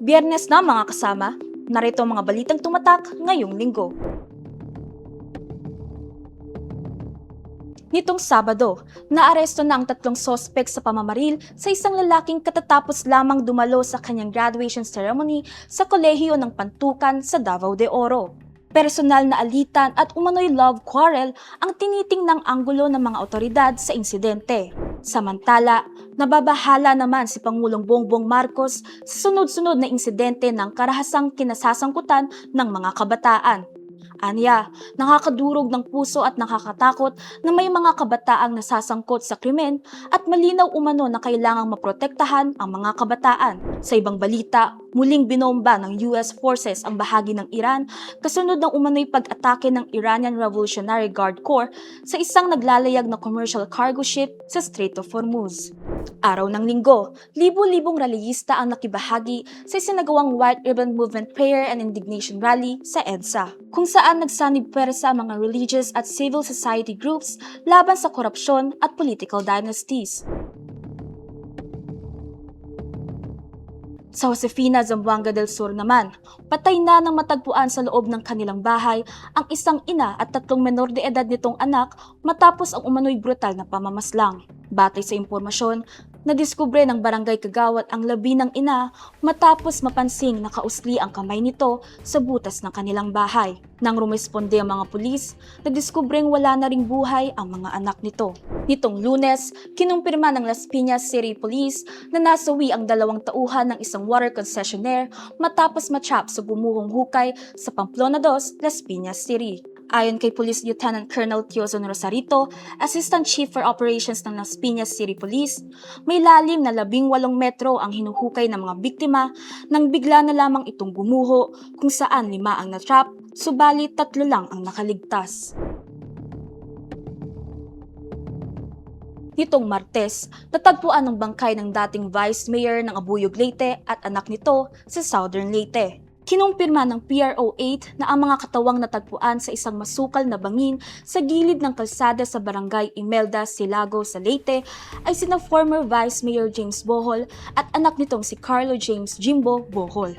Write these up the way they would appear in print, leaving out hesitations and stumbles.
Biyernes na mga kasama, narito ang mga balitang tumatak ngayong linggo. Nitong Sabado, naaresto na ang 3 sospek sa pamamaril sa isang lalaking katatapos lamang dumalo sa kanyang graduation ceremony sa kolehiyo ng Pantukan sa Davao de Oro. Personal na alitan at umano'y love quarrel ang tinitingnang anggulo ng mga otoridad sa insidente. Samantala, nababahala naman si Pangulong Bongbong Marcos sa sunod-sunod na insidente ng karahasang kinasasangkutan ng mga kabataan. Anya, nakakadurog ng puso at nakakatakot na may mga kabataang nasasangkot sa krimen at malinaw umano na kailangang maprotektahan ang mga kabataan. Sa ibang balita, muling binomba ng US forces ang bahagi ng Iran kasunod ng umano'y pag-atake ng Iranian Revolutionary Guard Corps sa isang naglalayag na commercial cargo ship sa Strait of Hormuz. Araw ng Linggo, libo-libong rallyista ang nakibahagi sa isinagawang White Ribbon Movement Prayer and Indignation Rally sa EDSA, kung saan nagsanib pwersa ang mga religious at civil society groups laban sa korupsyon at political dynasties. Sa Josefina, Zamboanga del Sur naman, patay na ng matagpuan sa loob ng kanilang bahay ang isang ina at 3 menor de edad nitong anak matapos ang umano'y brutal na pamamaslang. Batay sa impormasyon, nadiskubre ng barangay Kagawad ang labi ng ina matapos mapansing nakausli ang kamay nito sa butas ng kanilang bahay. Nang rumesponde ang mga pulis, nadiskubreng wala na ring buhay ang mga anak nito. Nitong Lunes, kinumpirma ng Las Piñas City Police na nasawi ang 2 tauhan ng isang water concessionaire matapos ma-trap sa gumuhong hukay sa Pamplona 2, Las Piñas City. Ayon kay Police Lieutenant Colonel Tiozon Rosarito, Assistant Chief for Operations ng Las Piñas City Police, may lalim na 18 metro ang hinuhukay ng mga biktima nang bigla na lamang itong gumuho kung saan 5 ang na-trap, subalit 3 lang ang nakaligtas. Nitong Martes, natagpuan ng bangkay ng dating Vice Mayor ng Abuyog Leyte at anak nito sa Southern Leyte. Kinumpirma ng PRO8 na ang mga katawang natagpuan sa isang masukal na bangin sa gilid ng kalsada sa barangay Imelda, Silago sa Leyte ay sina former Vice Mayor James Bohol at anak nitong si Carlo James Jimbo Bohol.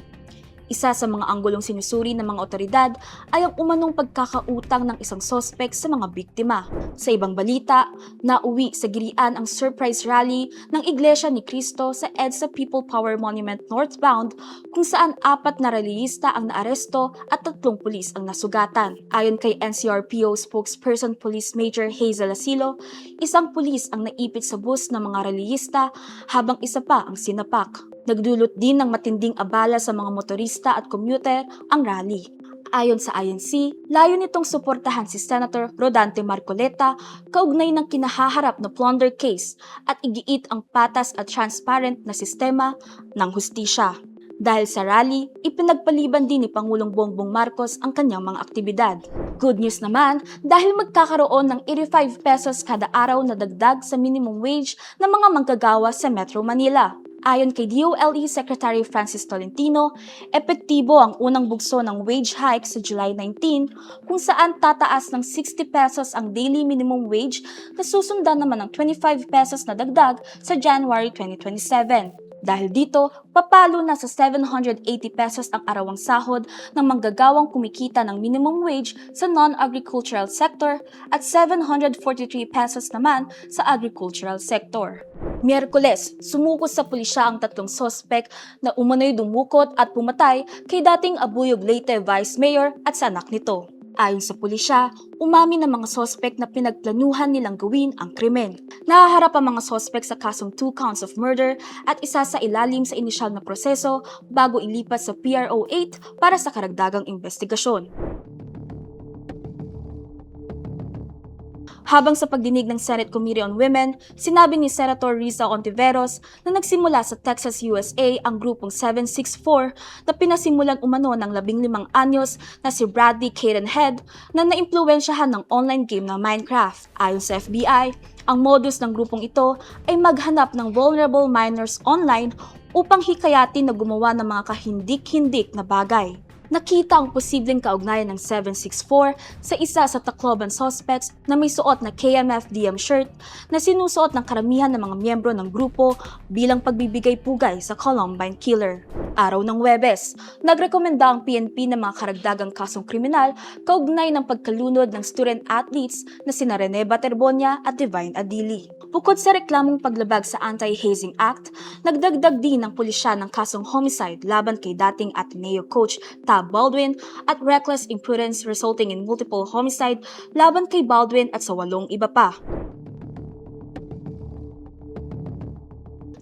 Isa sa mga anggulong sinusuri ng mga otoridad ay ang umanong pagkakautang ng isang sospek sa mga biktima. Sa ibang balita, nauwi sa Girian ang surprise rally ng Iglesia ni Cristo sa EDSA People Power Monument northbound kung saan 4 na rallyista ang naaresto at 3 pulis ang nasugatan. Ayon kay NCRPO spokesperson Police Major Hazel Asilo, isang pulis ang naipit sa bus ng mga rallyista habang isa pa ang sinapak. Nagdulot din ng matinding abala sa mga motorista at commuter ang rally. Ayon sa INC, layo nitong suportahan si Senator Rodante Marcoleta kaugnay ng kinahaharap na plunder case at igiit ang patas at transparent na sistema ng hustisya. Dahil sa rally, ipinagpaliban din ni Pangulong Bongbong Marcos ang kanyang mga aktibidad. Good news naman dahil magkakaroon ng 85 pesos kada araw na dagdag sa minimum wage ng mga manggagawa sa Metro Manila. Ayon kay DOLE Secretary Francis Tolentino, epektibo ang unang bugso ng wage hike sa July 19 kung saan tataas ng 60 pesos ang daily minimum wage na susundan naman ng 25 pesos na dagdag sa January 2027. Dahil dito, papalo na sa 780 pesos ang arawang sahod ng manggagawang kumikita ng minimum wage sa non-agricultural sector at 743 pesos naman sa agricultural sector. Miyerkules, sumukot sa pulisya ang 3 sospek na umano'y dumukot at pumatay kay dating Abuyog Leyte Vice Mayor at sa anak nito. Ayon sa pulisya, umamin ng mga sospek na pinagplanuhan nilang gawin ang krimen. Nahaharap ang mga sospek sa kasong 2 counts of murder at isa sa ilalim sa inisyal na proseso bago ilipat sa PRO8 para sa karagdagang investigasyon. Habang sa pagdinig ng Senate Committee on Women, sinabi ni Senator Risa Ontiveros na nagsimula sa Texas, USA ang grupong 764 na pinasimulan umano ng 15 anyos na si Bradley Caden Head na naimpluwensyahan ng online game na Minecraft. Ayon sa FBI, ang modus ng grupong ito ay maghanap ng vulnerable minors online upang hikayatin na gumawa ng mga kahindik-hindik na bagay. Nakita ang posibleng kaugnayan ng 764 sa isa sa Tacloban suspects na may suot na KMFDM shirt na sinusuot ng karamihan ng mga miyembro ng grupo bilang pagbibigay pugay sa Columbine killer. Araw ng Huwebes, nagrekomenda ang PNP ng mga karagdagang kasong kriminal kaugnay ng pagkalunod ng student-athletes na sina Rene Baterbonia at Divine Adili. Bukod sa reklamong paglabag sa Anti-Hazing Act, nagdagdag din ng pulisya ng kasong homicide laban kay dating Ateneo coach Tab Baldwin at reckless imprudence resulting in multiple homicide laban kay Baldwin at sa 8 iba pa.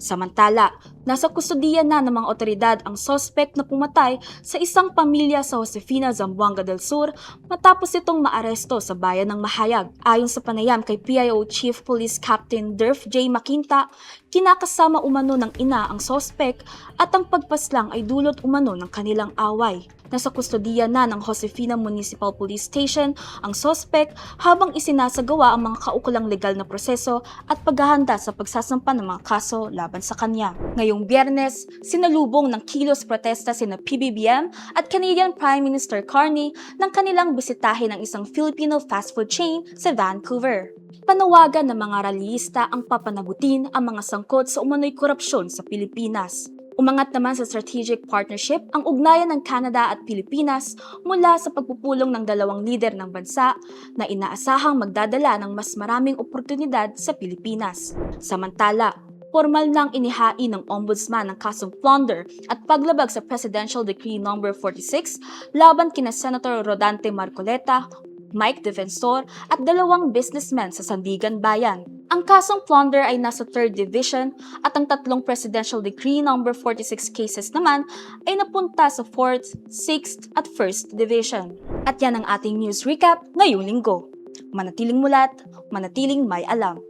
Samantala, nasa kustodiya na ng mga otoridad ang suspect na pumatay sa isang pamilya sa Josefina, Zamboanga del Sur matapos itong maaresto sa bayan ng Mahayag. Ayon sa panayam kay PIO Chief Police Captain Derf J. Maquinta, kinakasama umano ng ina ang suspect at ang pagpaslang ay dulot umano ng kanilang away. Nasa kustodiya na ng Josefina Municipal Police Station ang suspect habang isinasagawa ang mga kaukulang legal na proseso at paghahanda sa pagsasampa ng mga kaso laban sa kanya. Ngayong Biyernes, sinalubong ng kilos protesta sina PBBM at Canadian Prime Minister Carney nang kanilang bisitahin ang isang Filipino fast food chain sa Vancouver. Panawagan ng mga rallyista ang papanagutin ang mga sangkot sa umano'y korupsyon sa Pilipinas. Umangat naman sa strategic partnership ang ugnayan ng Canada at Pilipinas mula sa pagpupulong ng dalawang lider ng bansa na inaasahang magdadala ng mas maraming oportunidad sa Pilipinas. Samantala, formal nang inihain ng Ombudsman ng kasong plunder at paglabag sa Presidential Decree No. 46 laban kina Senator Rodante Marcoleta, Mike Defensor at 2 businessmen sa Sandigan Bayan. Ang kasong plunder ay nasa 3rd Division at ang 3 Presidential Decree No. 46 cases naman ay napunta sa 4th, 6th at 1st Division. At yan ang ating news recap ngayong linggo. Manatiling mulat, manatiling may alam.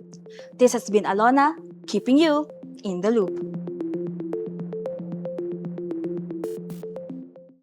This has been Alona, keeping you in the loop.